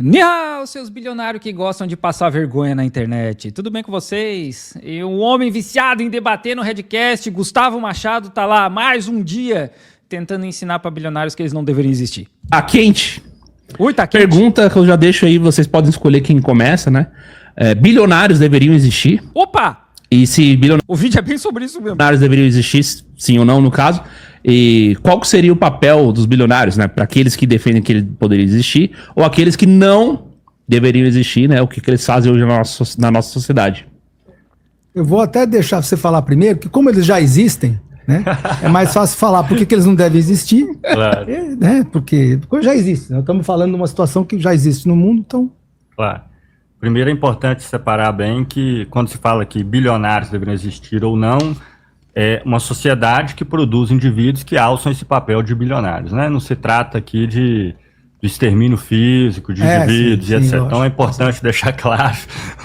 Nia, os seus bilionários que gostam de passar vergonha na internet. Tudo bem com vocês? E um homem viciado em debater no Redcast, Gustavo Machado, tá lá mais um dia tentando ensinar para bilionários que eles não deveriam existir. Tá quente. Ui, tá quente. Pergunta que eu já deixo aí, vocês podem escolher quem começa, né? Bilionários deveriam existir? Opa! E se O vídeo é bem sobre isso mesmo. bilionários deveriam existir, sim ou não, no caso? E qual que seria o papel dos bilionários, né? Para aqueles que defendem que ele poderia existir ou aqueles que não deveriam existir, né? O que eles fazem hoje na nossa sociedade. Eu vou até deixar você falar primeiro, que como eles já existem, né? É mais fácil falar por que eles não devem existir. Claro. Né? Porque já existe. Nós estamos falando de uma situação que já existe no mundo, então... Claro. Primeiro é importante separar bem que quando se fala que bilionários deveriam existir ou não, é uma sociedade que produz indivíduos que alçam esse papel de bilionários, né? Não se trata aqui de extermínio físico, de indivíduos sim, e etc. lógico. Então é importante deixar claro.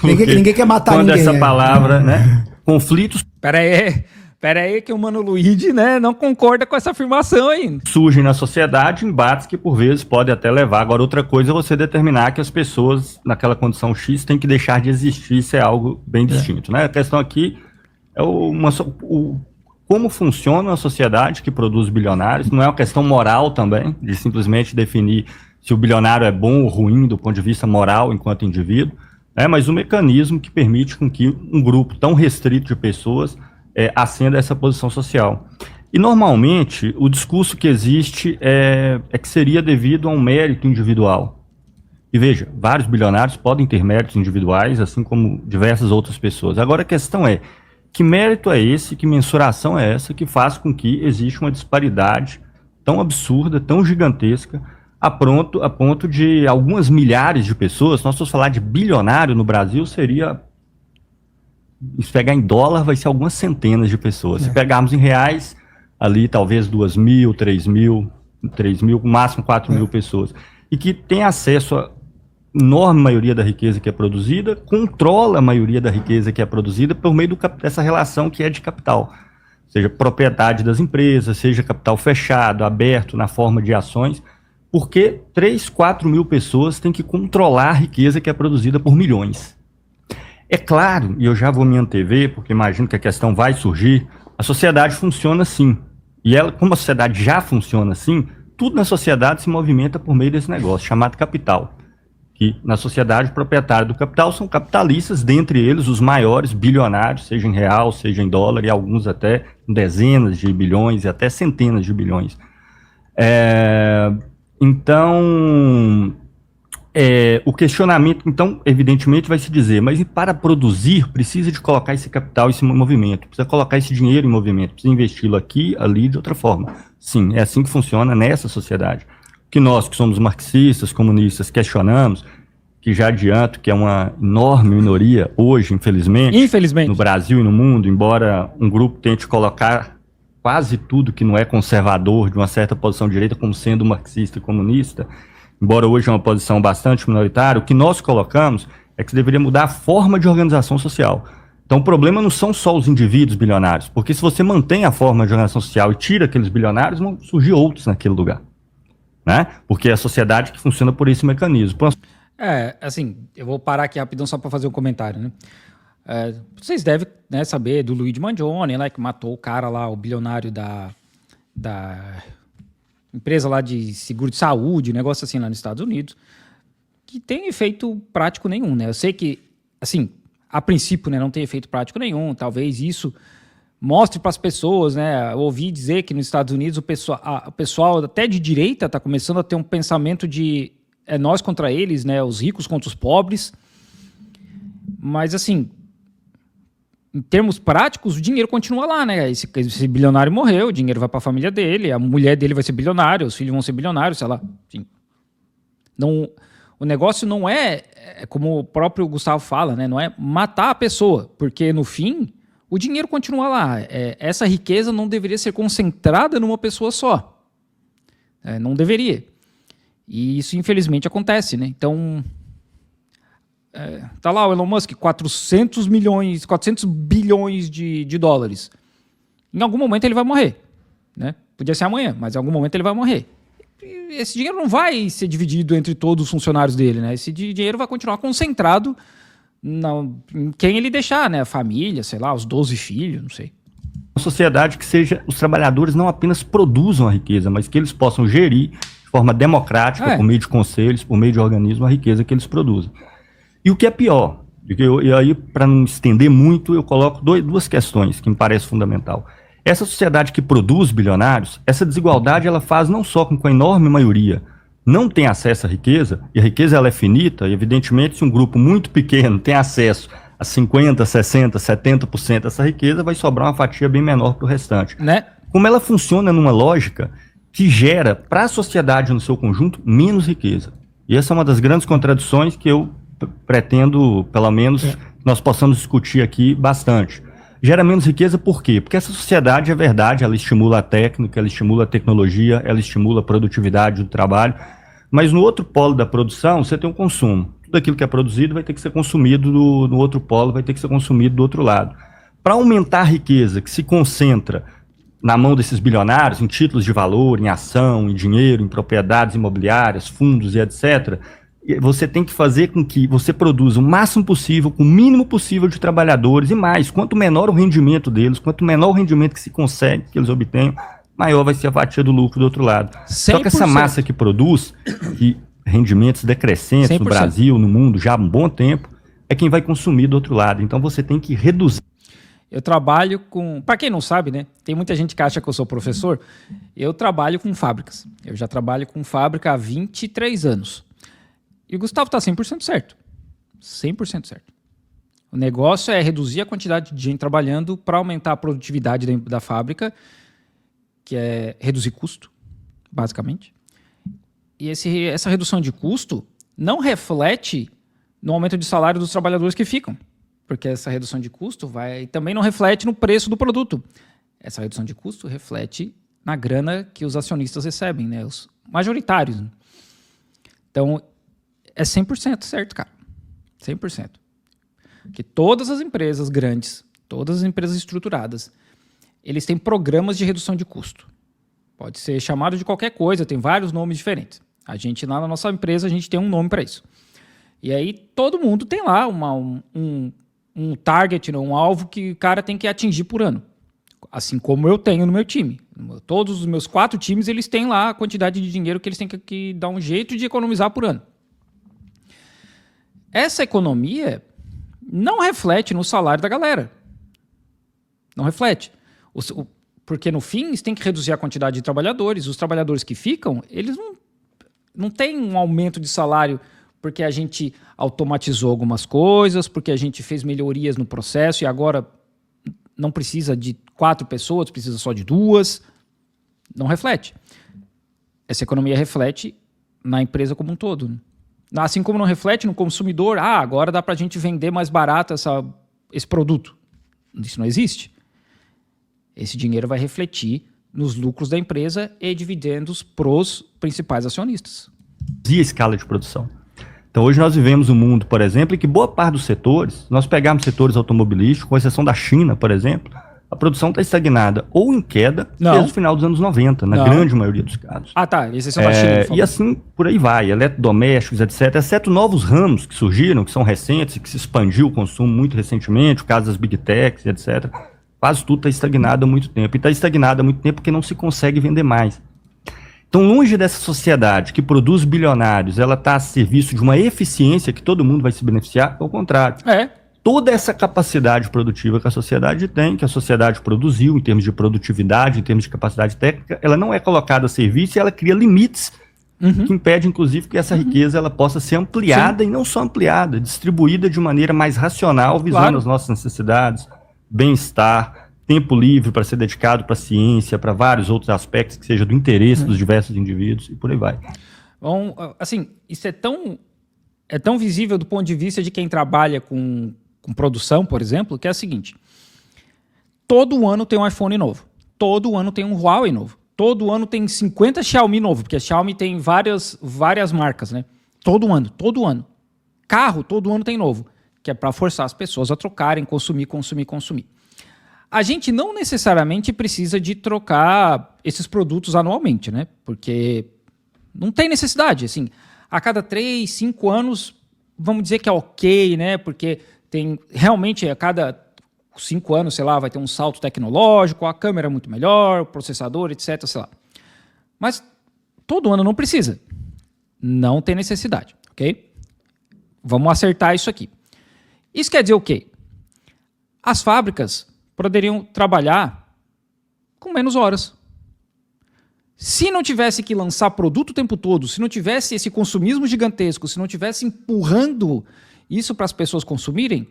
Ninguém quer matar quando ninguém. essa palavra, né? Conflitos Pera aí que o Mano Luigi, né, não concorda com essa afirmação aí. surgem na sociedade, embates que por vezes podem até levar. Agora, outra coisa é você determinar que as pessoas naquela condição X têm que deixar de existir, isso é algo bem distinto, né? A questão aqui é como funciona uma sociedade que produz bilionários. Não é uma questão moral também, de simplesmente definir se o bilionário é bom ou ruim do ponto de vista moral enquanto indivíduo, né? Mas o mecanismo que permite com que um grupo tão restrito de pessoas ascenda essa posição social. E normalmente o discurso que existe é que seria devido a um mérito individual. E veja, vários bilionários podem ter méritos individuais, assim como diversas outras pessoas. Agora a questão é, que mérito é esse, que mensuração é essa que faz com que exista uma disparidade tão absurda, tão gigantesca, a ponto de algumas milhares de pessoas, se nós fosse falar de bilionário no Brasil, seria, se pegar em dólar, vai ser algumas centenas de pessoas. Se pegarmos em reais, ali talvez 2 mil, 3 mil, no máximo 4 mil pessoas. E que tem acesso a enorme maioria da riqueza que é produzida, controla a maioria da riqueza que é produzida por meio dessa relação que é de capital. Seja propriedade das empresas, seja capital fechado, aberto, na forma de ações, porque 3, 4 mil pessoas têm que controlar a riqueza que é produzida por milhões. É claro, e eu já vou me antever, porque imagino que a questão vai surgir, a sociedade funciona assim. E ela, como a sociedade já funciona assim, tudo na sociedade se movimenta por meio desse negócio, chamado capital. Que na sociedade, o proprietário do capital são capitalistas, dentre eles os maiores bilionários, seja em real, seja em dólar, e alguns até dezenas de bilhões e até centenas de bilhões. Então, o questionamento, então, evidentemente vai se dizer, mas para produzir, precisa de colocar esse capital, esse movimento, precisa colocar esse dinheiro em movimento, precisa investi-lo aqui, ali, de outra forma. Sim, é assim que funciona nessa sociedade. Que nós, que somos marxistas, comunistas, questionamos, que já adianto que é uma enorme minoria hoje, infelizmente, no Brasil e no mundo, embora um grupo tente colocar quase tudo que não é conservador, de uma certa posição de direita, como sendo marxista e comunista, embora hoje é uma posição bastante minoritária, o que nós colocamos é que se deveria mudar a forma de organização social. Então o problema não são só os indivíduos bilionários, porque se você mantém a forma de organização social e tira aqueles bilionários, vão surgir outros naquele lugar. Né? Porque é a sociedade que funciona por esse mecanismo. Assim, eu vou parar aqui rapidão só para fazer um comentário, né? Vocês devem, né, saber do Luigi Mangione, né, que matou o cara lá, o bilionário da empresa lá de seguro de saúde, negócio assim lá nos Estados Unidos, que tem efeito prático nenhum, né? Eu sei que, assim, a princípio, né, não tem efeito prático nenhum, talvez isso mostre para as pessoas, né? Eu ouvi dizer que nos Estados Unidos o pessoal até de direita está começando a ter um pensamento de nós contra eles, né? Os ricos contra os pobres. Mas, assim, em termos práticos, o dinheiro continua lá, né? Esse bilionário morreu, o dinheiro vai para a família dele, a mulher dele vai ser bilionária, os filhos vão ser bilionários, sei lá. Enfim. Não, o negócio não é como o próprio Gustavo fala, né? Não é matar a pessoa, porque no fim o dinheiro continua lá. Essa riqueza não deveria ser concentrada numa pessoa só. Não deveria. E isso, infelizmente, acontece, né? Então, tá lá o Elon Musk, 400 bilhões de dólares. Em algum momento ele vai morrer, né? Podia ser amanhã, mas em algum momento ele vai morrer. esse dinheiro não vai ser dividido entre todos os funcionários dele, né? Esse dinheiro vai continuar concentrado em quem ele deixar, né? A família, sei lá, os 12 filhos, não sei. Uma sociedade que seja, os trabalhadores não apenas produzam a riqueza, mas que eles possam gerir de forma democrática, por meio de conselhos, por meio de organismos, a riqueza que eles produzem. E o que é pior, e aí, para não estender muito, eu coloco duas questões que me parecem fundamental. Essa sociedade que produz bilionários, essa desigualdade ela faz não só com que a enorme maioria não tenha acesso à riqueza, e a riqueza ela é finita, e evidentemente se um grupo muito pequeno tem acesso a 50%, 60%, 70% dessa riqueza, vai sobrar uma fatia bem menor para o restante. Né? Como ela funciona numa lógica que gera para a sociedade no seu conjunto menos riqueza. E essa é uma das grandes contradições que eu pretendo, pelo menos, nós possamos discutir aqui bastante. Gera menos riqueza por quê? Porque essa sociedade, é verdade, ela estimula a técnica, ela estimula a tecnologia, ela estimula a produtividade do trabalho, mas no outro polo da produção, você tem um consumo. Tudo aquilo que é produzido vai ter que ser consumido no outro polo, vai ter que ser consumido do outro lado. Para aumentar a riqueza que se concentra na mão desses bilionários, em títulos de valor, em ação, em dinheiro, em propriedades imobiliárias, fundos e etc., você tem que fazer com que você produza o máximo possível, com o mínimo possível de trabalhadores e mais. Quanto menor o rendimento deles, quanto menor o rendimento que se consegue, que eles obtenham, maior vai ser a fatia do lucro do outro lado. 100%. Só que essa massa que produz, que rendimentos decrescentes 100%. no Brasil, no mundo, já há um bom tempo, é quem vai consumir do outro lado. Então você tem que reduzir. Eu trabalho com... Para quem não sabe, né? Tem muita gente que acha que eu sou professor. Eu trabalho com fábricas. Eu já trabalho com fábrica há 23 anos. E o Gustavo está 100% certo. 100% certo. O negócio é reduzir a quantidade de gente trabalhando para aumentar a produtividade da fábrica, que é reduzir custo, basicamente. E essa redução de custo não reflete no aumento de salário dos trabalhadores que ficam, porque essa redução de custo também não reflete no preço do produto. Essa redução de custo reflete na grana que os acionistas recebem, né? Os majoritários. Então, é 100% certo, cara. 100%. Porque todas as empresas grandes, todas as empresas estruturadas, eles têm programas de redução de custo. Pode ser chamado de qualquer coisa, tem vários nomes diferentes. A gente, lá na nossa empresa, a gente tem um nome para isso. E aí, todo mundo tem lá um target, um alvo que o cara tem que atingir por ano. Assim como eu tenho no meu time. Todos os meus 4 times, eles têm lá a quantidade de dinheiro que eles têm que dar um jeito de economizar por ano. Essa economia não reflete no salário da galera. Não reflete. Porque, no fim, eles têm que reduzir a quantidade de trabalhadores. Os trabalhadores que ficam, eles não têm um aumento de salário porque a gente automatizou algumas coisas, porque a gente fez melhorias no processo e agora não precisa de 4 pessoas, precisa só de 2. Não reflete. Essa economia reflete na empresa como um todo, né? Assim como não reflete no consumidor, agora dá para a gente vender mais barato esse produto. Isso não existe. Esse dinheiro vai refletir nos lucros da empresa e dividendos para os principais acionistas. E a escala de produção. Então hoje nós vivemos um mundo, por exemplo, em que boa parte dos setores, nós pegarmos setores automobilísticos, com exceção da China, por exemplo, a produção está estagnada ou em queda desde o final dos anos 90, na grande maioria dos casos. Tá, exceção da China. E assim, por aí vai, eletrodomésticos, etc., exceto novos ramos que surgiram, que são recentes, que se expandiu o consumo muito recentemente, o caso das Big Techs, etc., quase tudo está estagnado há muito tempo. E está estagnado há muito tempo porque não se consegue vender mais. Então, longe dessa sociedade que produz bilionários, ela está a serviço de uma eficiência que todo mundo vai se beneficiar, ao contrário. Toda essa capacidade produtiva que a sociedade tem, que a sociedade produziu em termos de produtividade, em termos de capacidade técnica, ela não é colocada a serviço e ela cria limites que impedem, inclusive, que essa riqueza ela possa ser ampliada e não só ampliada, distribuída de maneira mais racional, visando as nossas necessidades, bem-estar, tempo livre para ser dedicado para a ciência, para vários outros aspectos que seja do interesse dos diversos indivíduos e por aí vai. Bom, assim, isso é tão visível do ponto de vista de quem trabalha com produção, por exemplo, que é o seguinte: todo ano tem um iPhone novo, todo ano tem um Huawei novo, todo ano tem 50 Xiaomi novo, porque a Xiaomi tem várias marcas, né? Todo ano. Carro, todo ano tem novo, que é para forçar as pessoas a trocarem, consumir. A gente não necessariamente precisa de trocar esses produtos anualmente, né? Porque Não tem necessidade, assim. A cada 3, 5 anos, vamos dizer que é ok, né? Porque tem realmente a cada 5 anos, sei lá, vai ter um salto tecnológico, a câmera é muito melhor, o processador, etc, sei lá. Mas todo ano não precisa. Não tem necessidade, ok? Vamos acertar isso aqui. Isso quer dizer o quê? As fábricas poderiam trabalhar com menos horas. Se não tivesse que lançar produto o tempo todo, se não tivesse esse consumismo gigantesco, se não tivesse empurrando isso para as pessoas consumirem,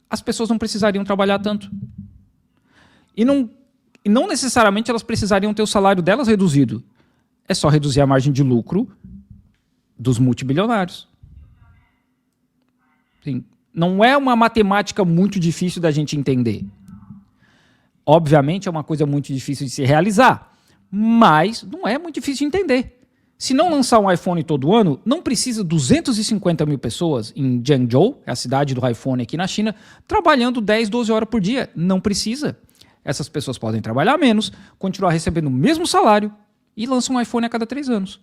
as pessoas não precisariam trabalhar tanto. E não necessariamente elas precisariam ter o salário delas reduzido. É só reduzir a margem de lucro dos multibilionários. Sim. Não é uma matemática muito difícil da gente entender. Obviamente é uma coisa muito difícil de se realizar, mas não é muito difícil de entender. Se não lançar um iPhone todo ano, não precisa 250 mil pessoas em Jiangzhou, a cidade do iPhone aqui na China, trabalhando 10, 12 horas por dia. Não precisa. Essas pessoas podem trabalhar menos, continuar recebendo o mesmo salário e lançam um iPhone a cada 3 anos.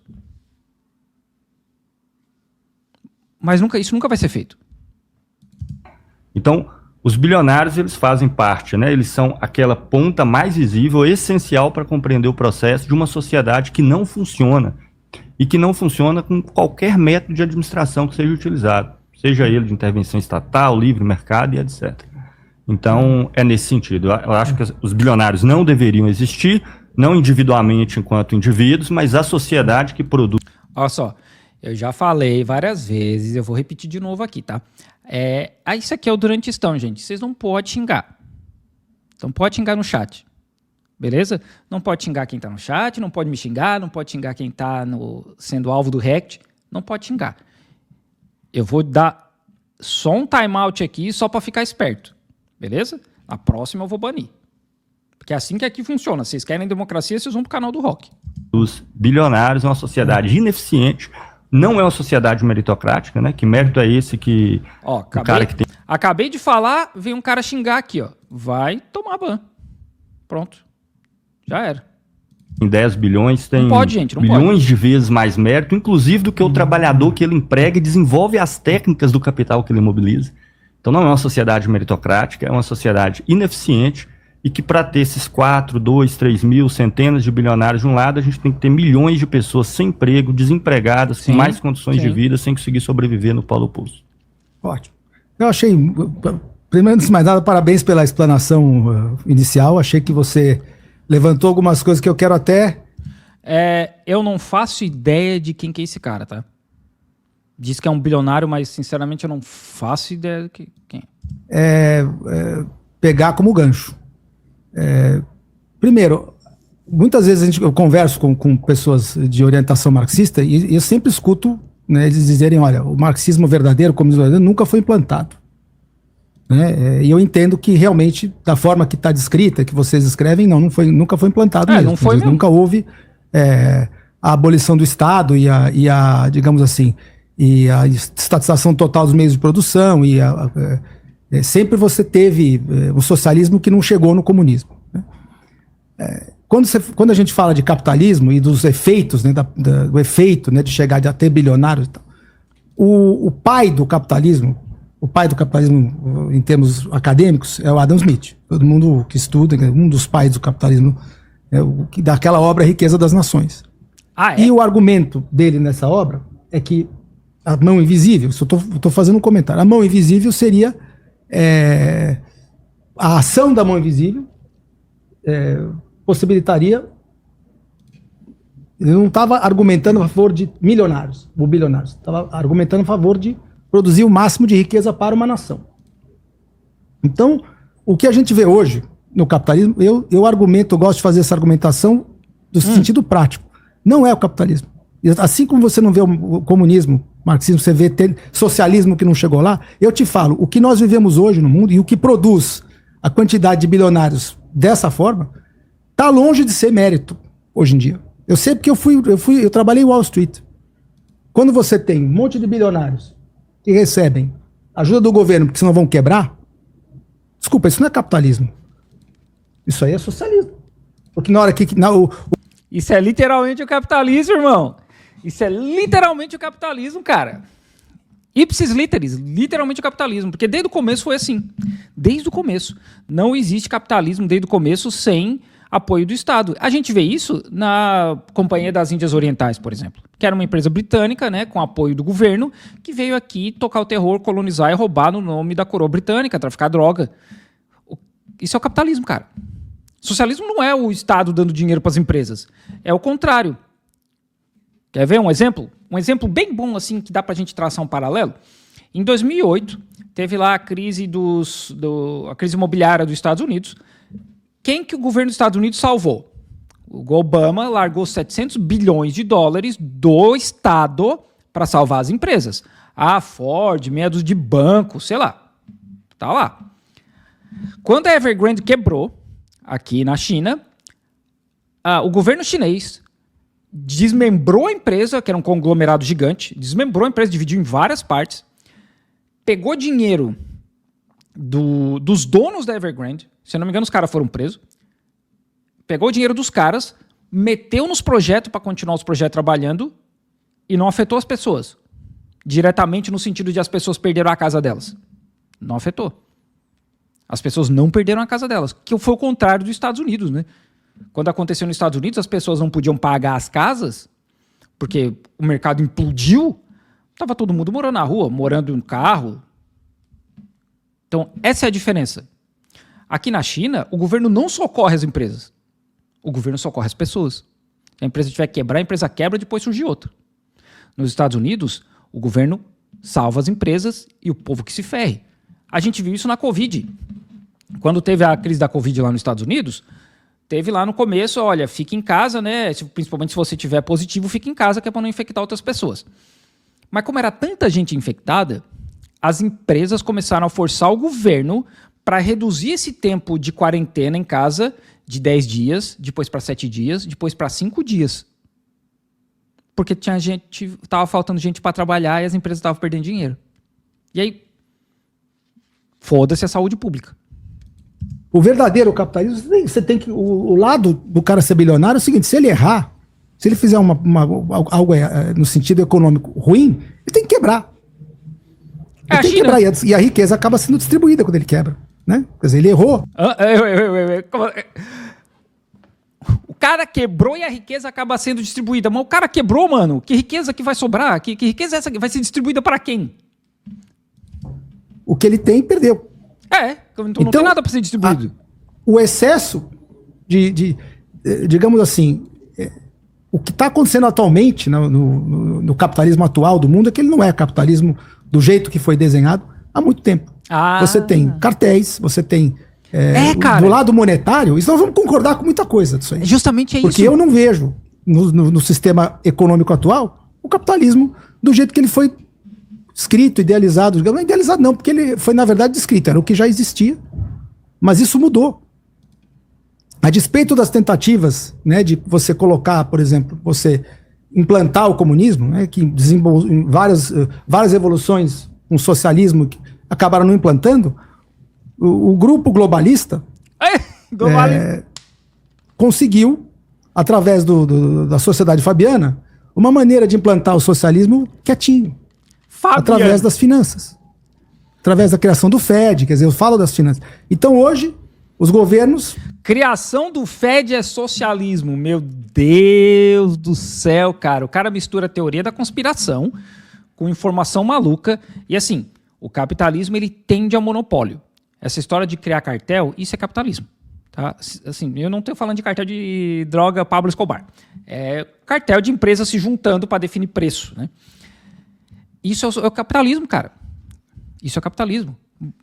Mas isso nunca vai ser feito. Então, os bilionários, eles fazem parte, né? Eles são aquela ponta mais visível, essencial para compreender o processo de uma sociedade que não funciona. E que não funciona com qualquer método de administração que seja utilizado. Seja ele de intervenção estatal, livre mercado e etc. Então, é nesse sentido. Eu acho que os bilionários não deveriam existir, não individualmente enquanto indivíduos, mas a sociedade que produz. Olha só, eu já falei várias vezes, eu vou repetir de novo aqui, tá? Isso aqui é o Durantistão, gente. Vocês não podem xingar. Não pode xingar no chat. Beleza? Não pode xingar quem tá no chat, não pode me xingar, não pode xingar quem tá sendo alvo do React. Não pode xingar. Eu vou dar só um timeout aqui só para ficar esperto. Beleza? Na próxima eu vou banir. Porque é assim que aqui funciona. Vocês querem democracia, vocês vão pro canal do Rock. Os bilionários é uma sociedade ineficiente, não é uma sociedade meritocrática, né? Que mérito é esse que o cara que tem... Acabei de falar, vem um cara xingar aqui, ó. Vai tomar ban. Pronto. Já era. Em 10 bilhões tem não pode, gente, não bilhões pode. de vezes mais mérito, inclusive do que o trabalhador que ele emprega e desenvolve as técnicas do capital que ele mobiliza. Então não é uma sociedade meritocrática, é uma sociedade ineficiente e que para ter esses 4, 2, 3 mil, centenas de bilionários de um lado, a gente tem que ter milhões de pessoas sem emprego, desempregadas, com mais condições de vida, sem conseguir sobreviver no polo oposto. Ótimo. Eu achei, primeiro, antes de mais nada, parabéns pela explanação inicial. Achei que você levantou algumas coisas que eu quero até... eu não faço ideia de quem que é esse cara, tá? Diz que é um bilionário, mas sinceramente eu não faço ideia de quem é. Pegar como gancho. Primeiro, muitas vezes eu converso com pessoas de orientação marxista e eu sempre escuto, né, eles dizerem, olha, o marxismo verdadeiro, o comunismo verdadeiro nunca foi implantado. Né? E eu entendo que realmente, da forma que está descrita, que vocês escrevem, nunca foi implantado mesmo. Não foi mesmo. Nunca houve a abolição do Estado e a digamos assim, e a estatização total dos meios de produção sempre você teve o socialismo que não chegou no comunismo. Né? Quando a gente fala de capitalismo e dos efeitos, né, do efeito, né, de chegar a ter bilionários, o pai do capitalismo em termos acadêmicos é o Adam Smith. Todo mundo que estuda, um dos pais do capitalismo, daquela obra Riqueza das Nações. E o argumento dele nessa obra é que a mão invisível, eu estou fazendo um comentário, a mão invisível seria a ação da mão invisível possibilitaria. Ele não estava argumentando a favor de milionários ou bilionários, estava argumentando a favor de produzir o máximo de riqueza para uma nação. Então, o que a gente vê hoje no capitalismo, eu gosto de fazer essa argumentação do sentido prático. Não é o capitalismo. Assim como você não vê o comunismo, marxismo, você vê socialismo que não chegou lá, eu te falo, o que nós vivemos hoje no mundo e o que produz a quantidade de bilionários dessa forma, está longe de ser mérito hoje em dia. Eu sei porque eu trabalhei em Wall Street. Quando você tem um monte de bilionários que recebem ajuda do governo porque senão vão quebrar, desculpa, isso não é capitalismo. Isso aí é socialismo. Porque na hora que... Isso é literalmente o capitalismo, irmão. Isso é literalmente o capitalismo, cara. Ipsis literis, literalmente o capitalismo. Porque desde o começo foi assim. Desde o começo. Não existe capitalismo desde o começo sem apoio do Estado. A gente vê isso na Companhia das Índias Orientais, por exemplo, que era uma empresa britânica, né, com apoio do governo, que veio aqui tocar o terror, colonizar e roubar no nome da coroa britânica, traficar droga. Isso é o capitalismo, cara. Socialismo não é o Estado dando dinheiro para as empresas. É o contrário. Quer ver um exemplo? Um exemplo bem bom, assim, que dá para a gente traçar um paralelo. Em 2008, teve lá a crise, a crise imobiliária dos Estados Unidos. Quem que o governo dos Estados Unidos salvou? O Obama largou 700 bilhões de dólares do Estado para salvar as empresas. A Ford, medos de banco, sei lá. Tá lá. Quando a Evergrande quebrou, aqui na China, o governo chinês desmembrou a empresa, que era um conglomerado gigante, desmembrou a empresa, dividiu em várias partes, pegou dinheiro dos donos da Evergrande, se eu não me engano os caras foram presos, pegou o dinheiro dos caras, meteu nos projetos para continuar os projetos trabalhando e não afetou as pessoas. Diretamente no sentido de as pessoas perderam a casa delas. Não afetou. As pessoas não perderam a casa delas, que foi o contrário dos Estados Unidos, né? Quando aconteceu nos Estados Unidos, as pessoas não podiam pagar as casas, porque o mercado implodiu, estava todo mundo morando na rua, morando em um carro. Então, essa é a diferença. Aqui na China, o governo não socorre as empresas. O governo socorre as pessoas. Se a empresa tiver que quebrar, a empresa quebra, depois surge outra. Nos Estados Unidos, o governo salva as empresas e o povo que se ferre. A gente viu isso na Covid. Quando teve a crise da Covid lá nos Estados Unidos, teve lá no começo, olha, fique em casa, né? Principalmente se você tiver positivo, fique em casa, que é para não infectar outras pessoas. Mas como era tanta gente infectada, as empresas começaram a forçar o governo para reduzir esse tempo de quarentena em casa de 10 dias, depois para 7 dias, depois para 5 dias. Porque estava faltando gente para trabalhar e as empresas estavam perdendo dinheiro. E aí, foda-se a saúde pública. O verdadeiro capitalismo, você tem que. O lado do cara ser bilionário é o seguinte: se ele errar, se ele fizer algo no sentido econômico ruim, ele tem que quebrar. Ele tem que quebrar, e a riqueza acaba sendo distribuída quando ele quebra. Né? Quer dizer, ele errou. O cara quebrou e a riqueza acaba sendo distribuída. Mas o cara quebrou, mano. Que riqueza que vai sobrar? Que riqueza é essa que vai ser distribuída para quem? O que ele tem, perdeu. Então não tem nada para ser distribuído. O excesso digamos assim, o que está acontecendo atualmente no capitalismo atual do mundo é que ele não é capitalismo do jeito que foi desenhado há muito tempo. Você tem cartéis, você tem do lado monetário, isso nós vamos concordar com muita coisa disso aí. Justamente Porque eu não vejo no sistema econômico atual o capitalismo do jeito que ele foi escrito, idealizado. Não é idealizado não, porque ele foi na verdade descrito, era o que já existia, mas isso mudou. A despeito das tentativas, né, de você colocar, por exemplo, você implantar o comunismo, né, que desenvolveu várias evoluções, um socialismo que acabaram não implantando, o grupo globalista conseguiu, através da Sociedade Fabiana, uma maneira de implantar o socialismo quietinho, através das finanças, através da criação do FED, quer dizer, eu falo das finanças. Então hoje, os governos... Criação do FED é socialismo, meu Deus do céu, cara. O cara mistura a teoria da conspiração com informação maluca. E assim, o capitalismo ele tende ao monopólio. Essa história de criar cartel, isso é capitalismo. Tá? Assim, eu não estou falando de cartel de droga Pablo Escobar. É cartel de empresas se juntando para definir preço. Né? Isso é o capitalismo, cara. Isso é capitalismo.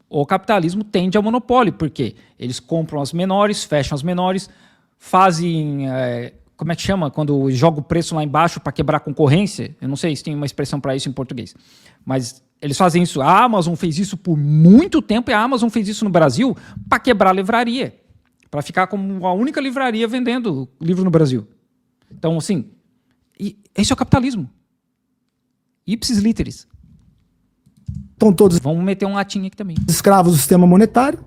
O capitalismo tende ao monopólio, porque eles compram as menores, fecham as menores, fazem... como é que chama? Quando joga o preço lá embaixo para quebrar a concorrência. Eu não sei se tem uma expressão para isso em português. Mas eles fazem isso. A Amazon fez isso por muito tempo e a Amazon fez isso no Brasil para quebrar a livraria. Para ficar como a única livraria vendendo livro no Brasil. Então, assim, esse é o capitalismo. Ipsis literis. Estão todos... Vamos meter um latim aqui também. Escravos do sistema monetário.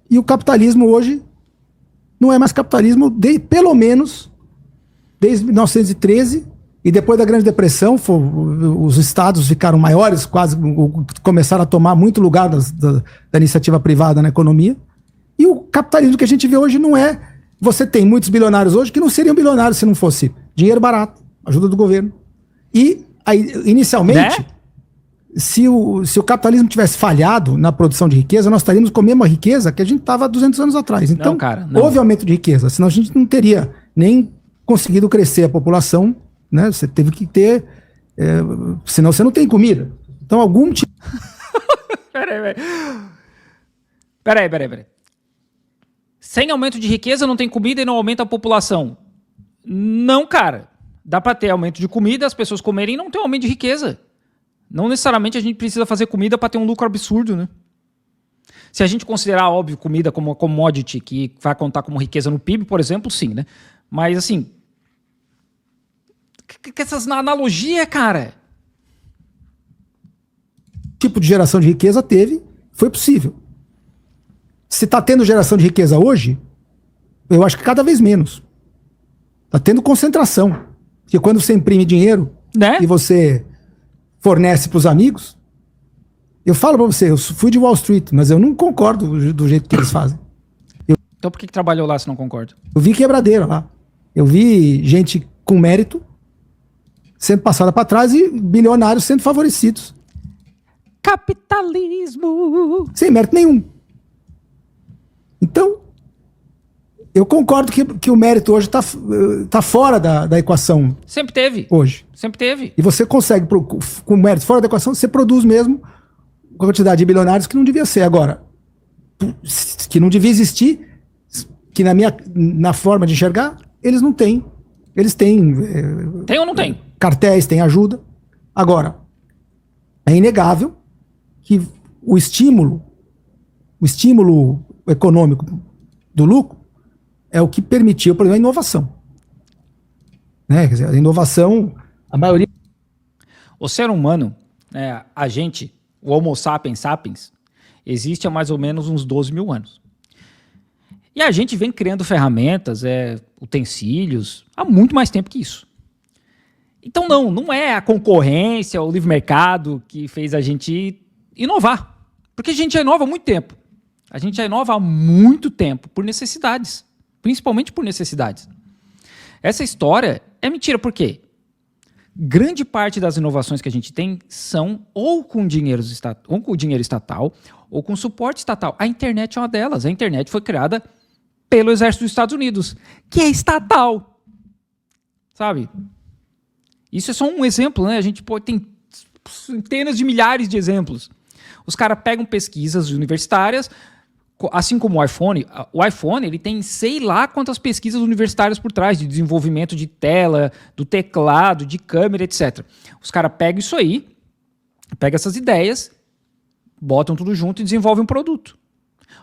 E o capitalismo hoje não é mais capitalismo, pelo menos desde 1913, E depois da Grande Depressão, os estados ficaram maiores, quase começaram a tomar muito lugar da iniciativa privada na economia. E o capitalismo que a gente vê hoje não é... Você tem muitos bilionários hoje que não seriam bilionários se não fosse dinheiro barato, ajuda do governo. E, aí, inicialmente, Né? se o capitalismo tivesse falhado na produção de riqueza, nós estaríamos com a mesma riqueza que a gente estava 200 anos atrás. Então, Não, cara, não. houve aumento de riqueza, senão a gente não teria nem conseguido crescer a população, né? Você teve que ter... senão você não tem comida. Então, algum tipo... Peraí. Sem aumento de riqueza não tem comida e não aumenta a população. Não, cara. Dá para ter aumento de comida, as pessoas comerem e não ter aumento de riqueza. Não necessariamente a gente precisa fazer comida para ter um lucro absurdo, né? Se a gente considerar, óbvio, comida como uma commodity que vai contar como riqueza no PIB, por exemplo, sim, né? Mas, assim... Que essas analogias, cara... tipo de geração de riqueza teve, foi possível. Se está tendo geração de riqueza hoje, eu acho que cada vez menos. Está tendo concentração. Porque quando você imprime dinheiro Né? e você fornece para os amigos, eu falo para você, eu fui de Wall Street, mas eu não concordo do jeito que eles fazem. Então por que trabalhou lá se não concorda? Eu vi quebradeira lá. Eu vi gente com mérito sendo passada para trás e bilionários sendo favorecidos. Capitalismo! Sem mérito nenhum. Então, eu concordo que o mérito hoje está fora da equação Sempre teve. hoje. Sempre teve. E você consegue, com mérito fora da equação, você produz mesmo quantidade de bilionários que não devia ser. Agora, que não devia existir, que na forma de enxergar, eles não têm. Eles têm Tem ou não tem? cartéis, têm ajuda. Agora, é inegável que o estímulo econômico do lucro é o que permitiu, por exemplo, a inovação. Né? Quer dizer, a inovação, a maioria... O ser humano, né, a gente, o Homo sapiens sapiens, existe há mais ou menos uns 12 mil anos. E a gente vem criando ferramentas, utensílios, há muito mais tempo que isso. Então não é a concorrência, o livre mercado que fez a gente inovar. Porque a gente já inova há muito tempo. A gente já inova há muito tempo por necessidades. Principalmente por necessidades. Essa história é mentira, por quê? Grande parte das inovações que a gente tem são ou com dinheiro estatal ou com suporte estatal. A internet é uma delas. A internet foi criada pelo Exército dos Estados Unidos, que é estatal. Sabe? Isso é só um exemplo, né? A gente tem centenas de milhares de exemplos. Os caras pegam pesquisas universitárias, assim como o iPhone. O iPhone ele tem sei lá quantas pesquisas universitárias por trás, de desenvolvimento de tela, do teclado, de câmera, etc. Os caras pegam isso aí, pegam essas ideias, botam tudo junto e desenvolvem um produto.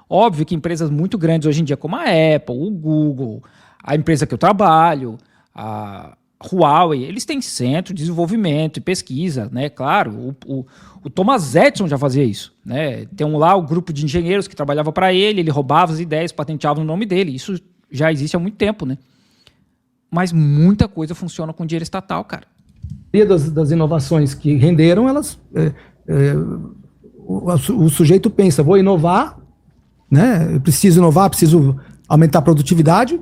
Óbvio que empresas muito grandes hoje em dia, como a Apple, o Google, a empresa que eu trabalho, a Huawei, eles têm centro de desenvolvimento e pesquisa, né? Claro, o Thomas Edison já fazia isso, né? Tem lá o grupo de engenheiros que trabalhava para ele roubava as ideias, patenteava no nome dele. Isso já existe há muito tempo, né? Mas muita coisa funciona com dinheiro estatal, cara. A maioria das inovações que renderam, elas... o sujeito pensa, vou inovar, né? Eu preciso inovar, preciso aumentar a produtividade.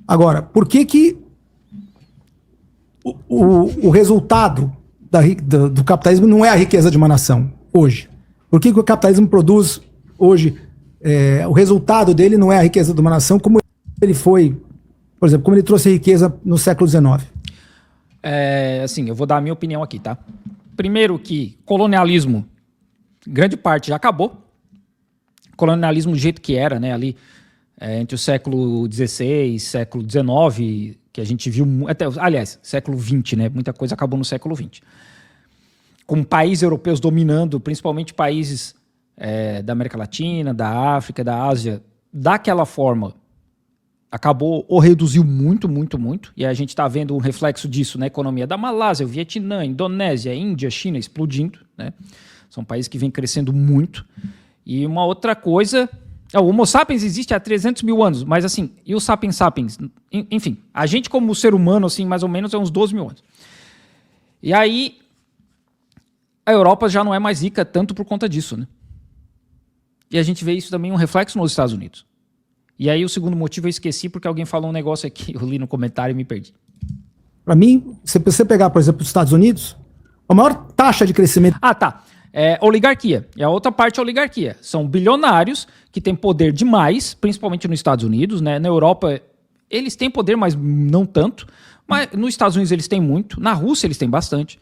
Agora, por que o resultado do capitalismo não é a riqueza de uma nação hoje? Por que o capitalismo produz hoje, o resultado dele não é a riqueza de uma nação, como ele foi, por exemplo, como ele trouxe riqueza no século XIX? Assim, eu vou dar a minha opinião aqui, tá? Primeiro que colonialismo, grande parte já acabou. Colonialismo do jeito que era, né? Ali entre o século XVI, século XIX, que a gente viu, aliás, século XX, né? Muita coisa acabou no século XX. Com países europeus dominando, principalmente países da América Latina, da África, da Ásia, daquela forma, acabou ou reduziu muito, muito, muito. E a gente está vendo um reflexo disso na economia da Malásia, o Vietnã, Indonésia, Índia, China explodindo, né? São países que vêm crescendo muito. E uma outra coisa O Homo sapiens existe há 300 mil anos, mas assim, e o sapiens sapiens? Enfim, a gente como ser humano, assim, mais ou menos, é uns 12 mil anos. E aí, a Europa já não é mais rica tanto por conta disso, né? E a gente vê isso também um reflexo nos Estados Unidos. E aí o segundo motivo eu esqueci porque alguém falou um negócio aqui, eu li no comentário e me perdi. Para mim, se você pegar, por exemplo, os Estados Unidos, a maior taxa de crescimento... Ah, tá. É oligarquia. É a outra parte da oligarquia. São bilionários que têm poder demais, principalmente nos Estados Unidos, né? Na Europa, eles têm poder, mas não tanto. Mas nos Estados Unidos eles têm muito. Na Rússia eles têm bastante.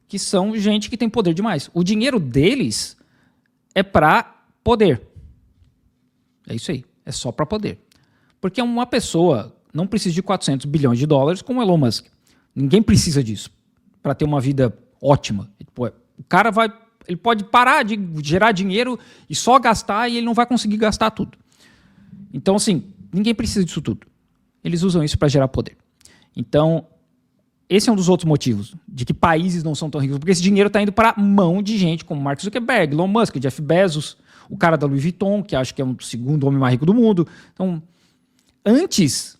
Que são gente que tem poder demais. O dinheiro deles é para poder. É isso aí. É só para poder. Porque uma pessoa não precisa de 400 bilhões de dólares como Elon Musk. Ninguém precisa disso para ter uma vida ótima. O cara vai... Ele pode parar de gerar dinheiro e só gastar e ele não vai conseguir gastar tudo. Então, assim, ninguém precisa disso tudo. Eles usam isso para gerar poder. Então, esse é um dos outros motivos de que países não são tão ricos, porque esse dinheiro está indo para a mão de gente como Mark Zuckerberg, Elon Musk, Jeff Bezos, o cara da Louis Vuitton, que acho que é o segundo homem mais rico do mundo. Então, antes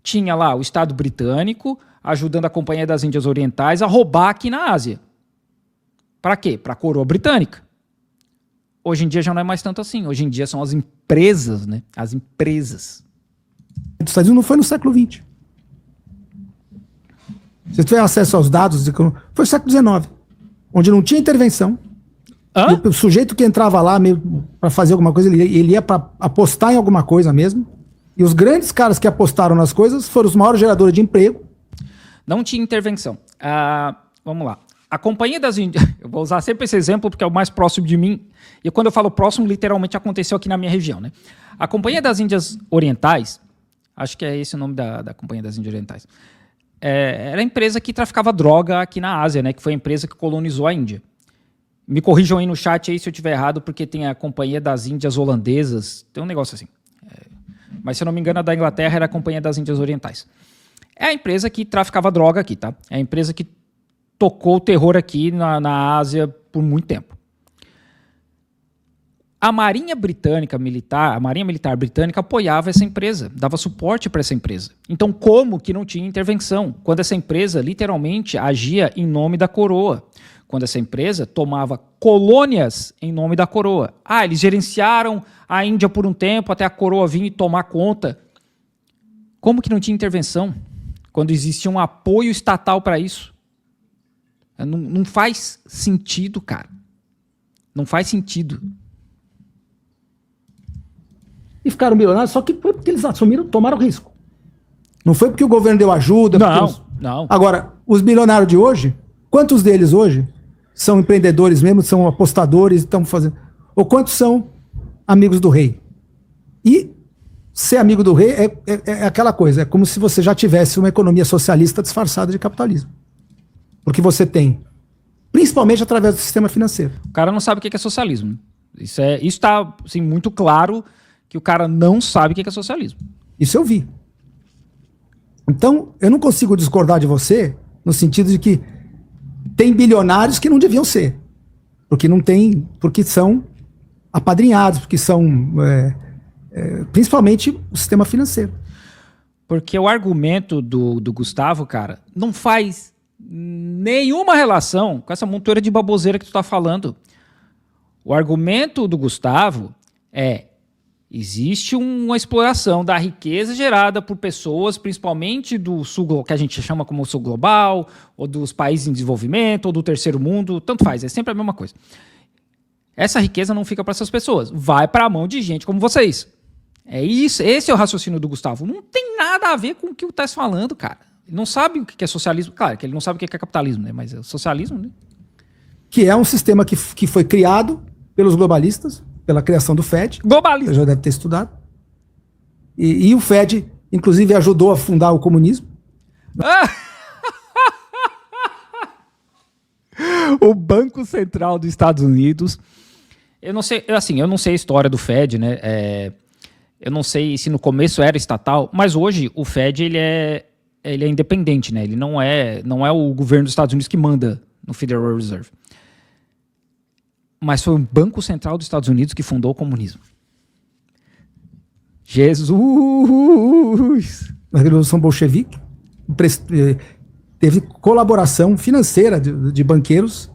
tinha lá o Estado britânico ajudando a Companhia das Índias Orientais a roubar aqui na Ásia. Para quê? Para a coroa britânica. Hoje em dia já não é mais tanto assim. Hoje em dia são as empresas, né? As empresas. Os Estados Unidos não foi no século XX. Você tiver acesso aos dados, foi o século XIX, onde não tinha intervenção. O sujeito que entrava lá para fazer alguma coisa, ele ia para apostar em alguma coisa mesmo. E os grandes caras que apostaram nas coisas foram os maiores geradores de emprego. Não tinha intervenção. Vamos lá. A Companhia das Índias... Eu vou usar sempre esse exemplo porque é o mais próximo de mim. E quando eu falo próximo, literalmente aconteceu aqui na minha região, né? A Companhia das Índias Orientais, acho que é esse o nome da Companhia das Índias Orientais, era a empresa que traficava droga aqui na Ásia, né? Que foi a empresa que colonizou a Índia. Me corrijam aí no chat aí se eu estiver errado, porque tem a Companhia das Índias Holandesas, tem um negócio assim. Mas se eu não me engano, a da Inglaterra era a Companhia das Índias Orientais. É a empresa que traficava droga aqui, tá? É a empresa que tocou o terror aqui na Ásia por muito tempo. A Marinha Britânica militar, a Marinha Militar Britânica apoiava essa empresa, dava suporte para essa empresa. Então, como que não tinha intervenção? Quando essa empresa literalmente agia em nome da coroa. Quando essa empresa tomava colônias em nome da coroa. Eles gerenciaram a Índia por um tempo até a coroa vir e tomar conta. Como que não tinha intervenção? Quando existia um apoio estatal para isso. Não faz sentido, cara. Não faz sentido. E ficaram milionários, só que foi porque eles assumiram, tomaram risco. Não foi porque o governo deu ajuda. Não. Agora, os bilionários de hoje, quantos deles hoje são empreendedores mesmo, são apostadores, estão fazendo... Ou quantos são amigos do rei? E ser amigo do rei é aquela coisa, é como se você já tivesse uma economia socialista disfarçada de capitalismo. Porque você tem, principalmente através do sistema financeiro. O cara não sabe o que é socialismo. Né? Isso está assim, muito claro que o cara não sabe o que é socialismo. Isso eu vi. Então, eu não consigo discordar de você no sentido de que tem bilionários que não deviam ser. Porque não tem, porque são apadrinhados, porque são principalmente o sistema financeiro. Porque o argumento do Gustavo, cara, não faz nenhuma relação com essa montoeira de baboseira que tu tá falando. O argumento do Gustavo existe uma exploração da riqueza gerada por pessoas, principalmente do sul, que a gente chama como sul global, ou dos países em desenvolvimento, ou do terceiro mundo, tanto faz, é sempre a mesma coisa. Essa riqueza não fica para essas pessoas, vai para a mão de gente como vocês. É isso, esse é o raciocínio do Gustavo. Não tem nada a ver com o que o Tess falando, cara. Ele não sabe o que é socialismo. Claro que ele não sabe o que é capitalismo, né? Mas é socialismo, né? Que é um sistema que foi criado pelos globalistas, pela criação do FED. Globalista. Você já deve ter estudado. E o FED, inclusive, ajudou a fundar o comunismo. O Banco Central dos Estados Unidos. Eu não sei a história do FED, né? Eu não sei se no começo era estatal, mas hoje o FED ele é independente, né? Ele não é o governo dos Estados Unidos que manda no Federal Reserve. Mas foi o Banco Central dos Estados Unidos que fundou o comunismo. Jesus! Na Revolução Bolchevique, teve colaboração financeira de banqueiros.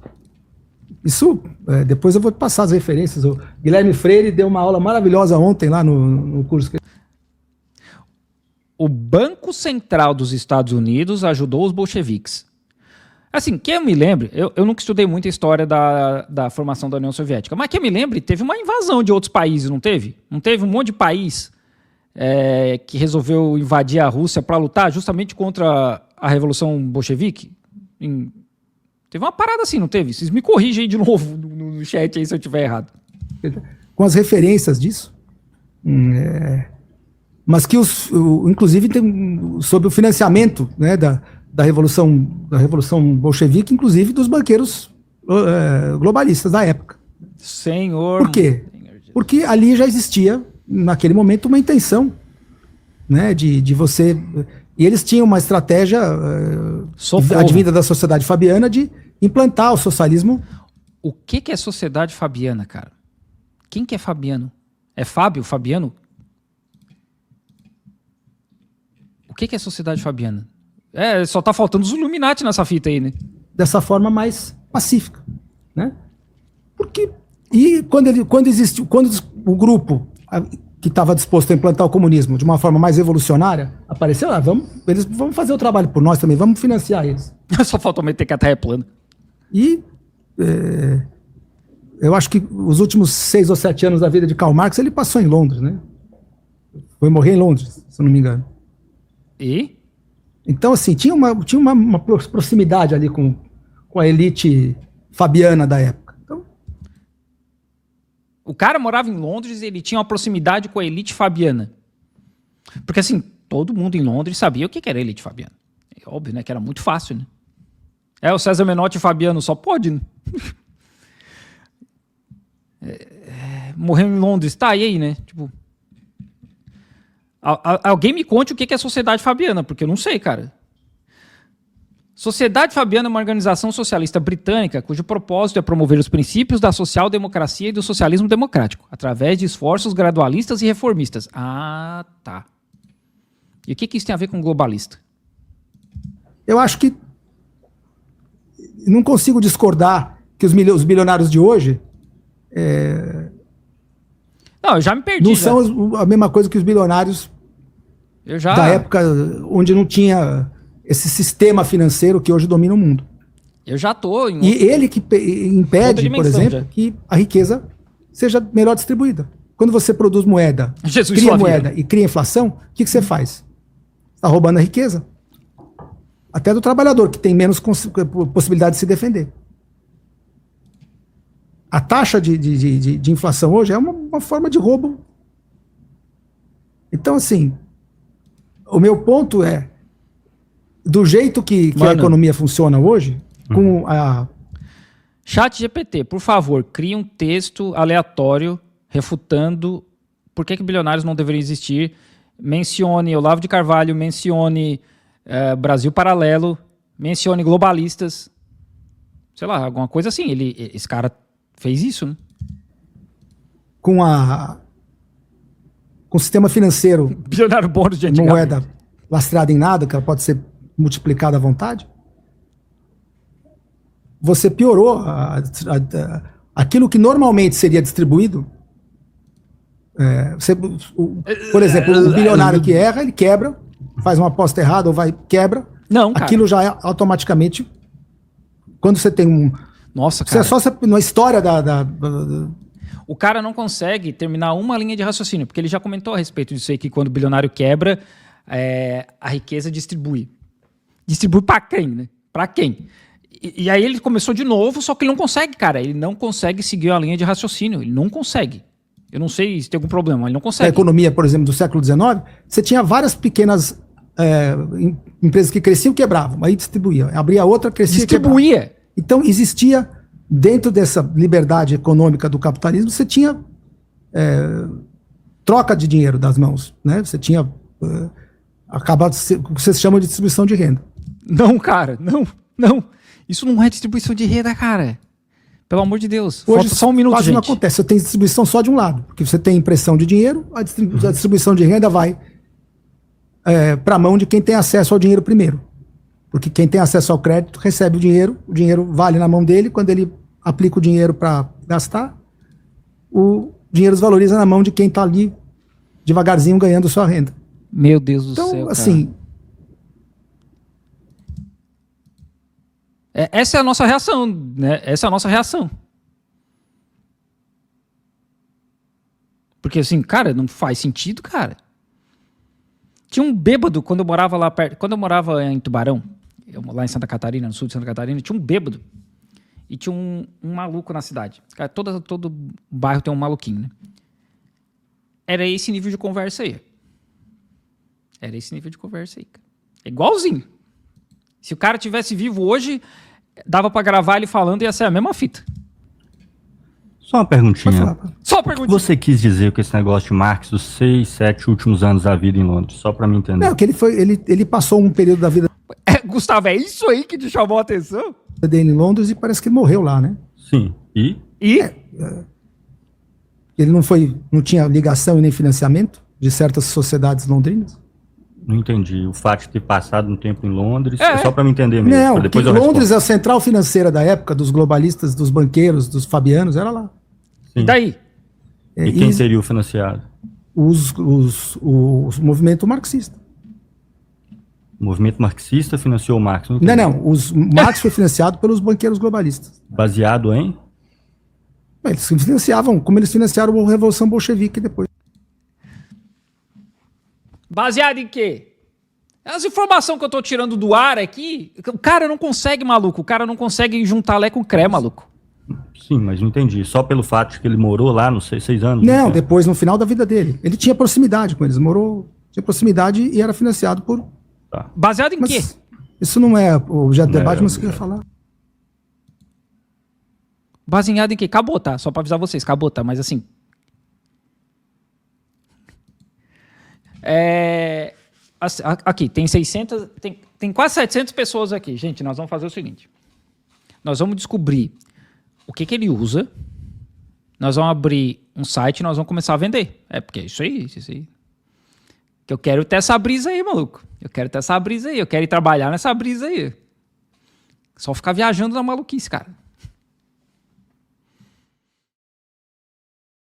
Isso, depois eu vou te passar as referências. O Guilherme Freire deu uma aula maravilhosa ontem lá no curso. O Banco Central dos Estados Unidos ajudou os bolcheviques. Assim, que eu me lembre, eu nunca estudei muito a história da formação da União Soviética, mas que eu me lembre, teve uma invasão de outros países, não teve? Não teve um monte de país que resolveu invadir a Rússia para lutar justamente contra a Revolução Bolchevique? Teve uma parada assim, não teve? Vocês me corrigem aí de novo no chat aí se eu estiver errado. Com as referências disso. Mas que, inclusive, sobre o financiamento, né, da Revolução Bolchevique, inclusive dos banqueiros globalistas da época. Senhor... Por quê? Porque ali já existia, naquele momento, uma intenção, né, de você... E eles tinham uma estratégia advinda da sociedade fabiana de implantar o socialismo. O que é sociedade fabiana, cara? Quem que é Fabiano? É Fábio, Fabiano? O que é sociedade fabiana? Só tá faltando os Illuminati nessa fita aí, né? Dessa forma mais pacífica, né? Porque... E quando o grupo que estava disposto a implantar o comunismo de uma forma mais revolucionária apareceu, eles vão fazer o trabalho por nós também, vamos financiar eles. Só faltou meter que a Terra é plana. E eu acho que os últimos 6 ou 7 anos da vida de Karl Marx ele passou em Londres, né? Foi morrer em Londres, se eu não me engano. E? Então, assim, tinha uma proximidade ali com a elite fabiana da época. Então, o cara morava em Londres e ele tinha uma proximidade com a elite fabiana. Porque, assim, todo mundo em Londres sabia o que era a elite fabiana. É óbvio, né? Que era muito fácil, né? O César Menotti Fabiano só pode, né? Morreu em Londres, tá, e aí, né? Tipo... Alguém me conte o que é sociedade fabiana, porque eu não sei, cara. Sociedade Fabiana é uma organização socialista britânica cujo propósito é promover os princípios da social-democracia e do socialismo democrático, através de esforços gradualistas e reformistas. Ah, tá. E o que isso tem a ver com globalista? Eu acho que não consigo discordar que os bilionários de hoje não, eu já me perdi. Não são a mesma coisa que os bilionários da época onde não tinha esse sistema financeiro que hoje domina o mundo. Eu já tô em E ele que impede, por exemplo, que a riqueza seja melhor distribuída. Quando você produz moeda, cria moeda e cria inflação, o que você faz? Está roubando a riqueza. Até do trabalhador, que tem menos possibilidade de se defender. A taxa de inflação hoje é uma forma de roubo. Então, assim, o meu ponto é, do jeito que a economia funciona hoje, com a... Chat GPT, por favor, crie um texto aleatório refutando por que bilionários não deveriam existir. Mencione Olavo de Carvalho, mencione Brasil Paralelo, mencione globalistas. Sei lá, alguma coisa assim. Esse cara fez isso, né? Com o sistema financeiro... Bilionário bônus de antigamente. Moeda lastreada em nada, que ela pode ser multiplicada à vontade. Você piorou aquilo que normalmente seria distribuído. Por exemplo, o bilionário que erra, ele quebra, faz uma aposta errada ou quebra. Não, cara. Aquilo já é automaticamente... Quando você tem um... Nossa, cara. Você é só na história O cara não consegue terminar uma linha de raciocínio, porque ele já comentou a respeito disso aí, que quando o bilionário quebra, a riqueza distribui. Distribui pra quem, né? Pra quem? E aí ele começou de novo, só que ele não consegue, cara. Ele não consegue seguir a linha de raciocínio. Ele não consegue. Eu não sei se tem algum problema, ele não consegue. A economia, por exemplo, do século XIX, você tinha várias pequenas empresas que cresciam e quebravam. Aí distribuía. Abria outra, crescia e quebrava. Distribuía. Então existia, dentro dessa liberdade econômica do capitalismo, você tinha troca de dinheiro das mãos, né? Você tinha acabado o que vocês chamam de distribuição de renda. Não, cara, não. Isso não é distribuição de renda, cara. Pelo amor de Deus. Hoje Falta só um minuto, quase gente. não acontece. Você tem distribuição só de um lado. Porque você tem impressão de dinheiro, a distribuição de renda vai para a mão de quem tem acesso ao dinheiro primeiro. Porque quem tem acesso ao crédito recebe o dinheiro vale na mão dele, quando ele aplica o dinheiro para gastar, o dinheiro se valoriza na mão de quem está ali devagarzinho ganhando sua renda. Meu Deus do Então, céu, cara. assim, Essa é a nossa reação, né? Essa é a nossa reação. Porque assim, cara, não faz sentido, cara. Tinha um bêbado quando eu morava lá perto. Quando eu morava em Tubarão, lá em Santa Catarina, no sul de Santa Catarina, tinha um bêbado. E tinha um maluco na cidade. Cara, todo bairro tem um maluquinho, né? Era esse nível de conversa aí. Era esse nível de conversa aí, cara. É igualzinho. Se o cara tivesse vivo hoje, dava pra gravar ele falando e ia ser a mesma fita. Só uma perguntinha. pode falar. Só O que você quis dizer com esse negócio de Marx dos 6, 7 últimos anos da vida em Londres? Só pra mim entender. Não, que ele passou um período da vida Gustavo, é isso aí que te chamou a atenção? dele em Londres e parece que ele morreu lá, né? Sim. E? Ele não tinha ligação e nem financiamento de certas sociedades londrinas. Não entendi. O fato de ter passado um tempo em Londres, É. só pra me entender mesmo. Não, pra depois que eu Londres, respondo. a central financeira da época, dos globalistas, dos banqueiros, dos fabianos, era lá. Sim. E daí? É, E quem seria o financiado? o movimento marxista. O movimento marxista financiou o Marx? Não, Não, entendi. não. Marx foi financiado pelos banqueiros globalistas. Baseado em? Eles financiavam, como eles financiaram a Revolução Bolchevique depois. Baseado em quê? As informações que eu tô tirando do ar aqui, o cara não consegue, maluco. O cara não consegue juntar Lé com Cré, maluco. Sim, mas não entendi. Só pelo fato de que ele morou lá, não sei, 6 anos? Não, sei. depois, no final da vida dele. Ele tinha proximidade com eles, tinha proximidade e era financiado por... Tá. Baseado em quê? Mas isso não é o objeto de debate, mas eu queria falar. Baseado em quê? Acabou, tá? Só pra avisar vocês, acabou, tá? Mas assim... Aqui, tem 600... Tem quase 700 pessoas aqui. Gente, nós vamos fazer o seguinte. Nós vamos descobrir o que ele usa. Nós vamos abrir um site e nós vamos começar a vender. Porque é isso aí. Que eu quero ter essa brisa aí, maluco. Eu quero ter essa brisa aí. Eu quero ir trabalhar nessa brisa aí. Só ficar viajando na maluquice, cara.